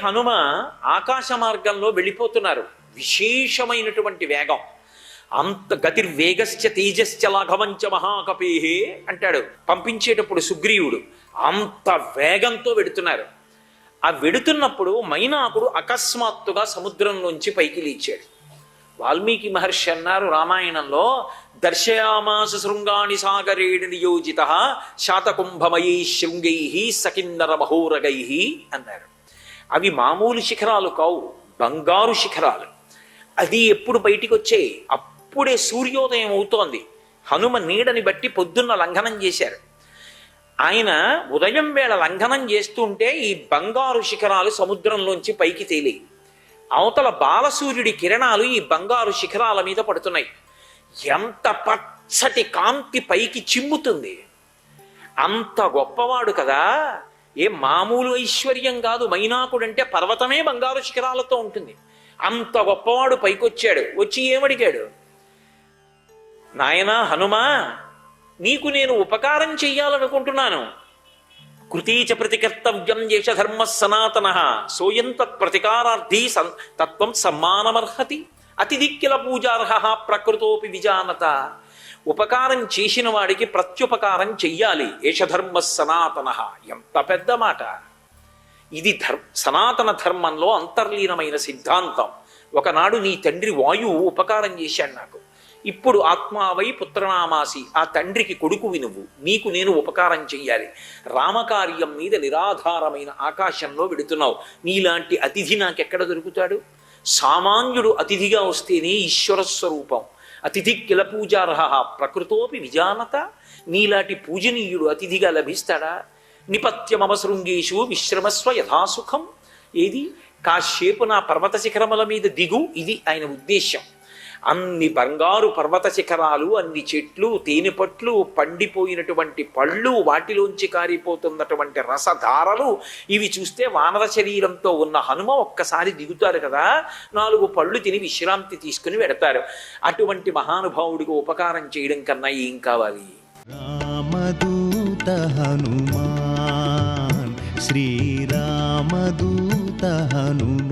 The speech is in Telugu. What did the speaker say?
హనుమ ఆకాశ మార్గంలో వెళ్ళిపోతున్నారు. విశేషమైనటువంటి వేగం. అంత గతిర్వేగశ్చ తేజశ్చ లాఘవంచ మహాకపేహే అంటాడు పంపించేటప్పుడు సుగ్రీవుడు. అంత వేగంతో వెడుతున్నారు. ఆ వెడుతున్నప్పుడు మైనాకుడు అకస్మాత్తుగా సముద్రంలోంచి పైకి లేచాడు. వాల్మీకి మహర్షి అన్నారు రామాయణంలో, దర్శయామాస శృంగాణి సాగరేణ నియోజిత శాతకుంభమయీ శృంగై సకిన్నర మహోరగై అన్నారు. అవి మామూలు శిఖరాలు కావు, బంగారు శిఖరాలు. అది ఎప్పుడు బయటికి వచ్చాయి? అప్పుడే సూర్యోదయం అవుతోంది. హనుమ నీడని బట్టి పొద్దున్న లంఘనం చేశారు. ఆయన ఉదయం వేళ లంఘనం చేస్తుంటే ఈ బంగారు శిఖరాలు సముద్రంలోంచి పైకి తేలి అవతల బాలసూర్యుడి కిరణాలు ఈ బంగారు శిఖరాల మీద పడుతున్నాయి. ఎంత పచ్చటి కాంతి పైకి చిమ్ముతుంది. అంత గొప్పవాడు కదా. ఏ మామూలు ఐశ్వర్యం కాదు. మైనాకుడంటే పర్వతమే బంగారు శిఖరాలతో ఉంటుంది. అంత గొప్పవాడు పైకొచ్చాడు. వచ్చి ఏమడిగాడు? నాయనా హనుమా, నీకు నేను ఉపకారం చెయ్యాలనుకుంటున్నాను. కృతీచ ప్రతికర్తవ్యం యశధర్మ సనాతన సోయం తత్ప్రతికారార్థీ తత్వం సమ్మానమర్హతి అతిదిక్కిల పూజార్హ ప్రకృతోపి విజానత. ఉపకారం చేసిన వాడికి ప్రత్యుపకారం చెయ్యాలి. యశధర్మ సనాతన. ఎంత పెద్ద మాట ఇది! సనాతన ధర్మంలో అంతర్లీనమైన సిద్ధాంతం. ఒకనాడు నీ తండ్రి వాయువు ఉపకారం చేశాడు నాకు. ఇప్పుడు ఆత్మావై పుత్రనామాసి, ఆ తండ్రికి కొడుకువి నువ్వు. నీకు నేను ఉపకారం చెయ్యాలి. రామకార్యం మీద నిరాధారమైన ఆకాశంలో వెడుతున్నావు. నీలాంటి అతిథి నాకెక్కడ దొరుకుతాడు? సామాన్యుడు అతిథిగా వస్తేనే ఈశ్వర స్వరూపం. అతిథి కిల పూజార్హ ప్రకృతోపి విజానత. నీలాంటి పూజనీయుడు అతిథిగా లభిస్తాడా? నిపత్యమమ శృంగేషు విశ్రమస్వ యథాసుఖం. ఏది? కాసేపు నా పర్వత శిఖరముల మీద దిగు. ఇది ఆయన ఉద్దేశ్యం. అన్ని బంగారు పర్వత శిఖరాలు, అన్ని చెట్లు, తేనెపట్లు, పండిపోయినటువంటి పళ్ళు, వాటిలోంచి కారిపోతున్నటువంటి రసధారలు, ఇవి చూస్తే వానర శరీరంతో ఉన్న హనుమ ఒక్కసారి దిగుతారు కదా. 4 పళ్ళు తిని విశ్రాంతి తీసుకుని వెడతారు. అటువంటి మహానుభావుడికి ఉపకారం చేయడం కన్నా ఏం కావాలి? రామదూత హనుమాన్, శ్రీరామదూత హనుమాన్.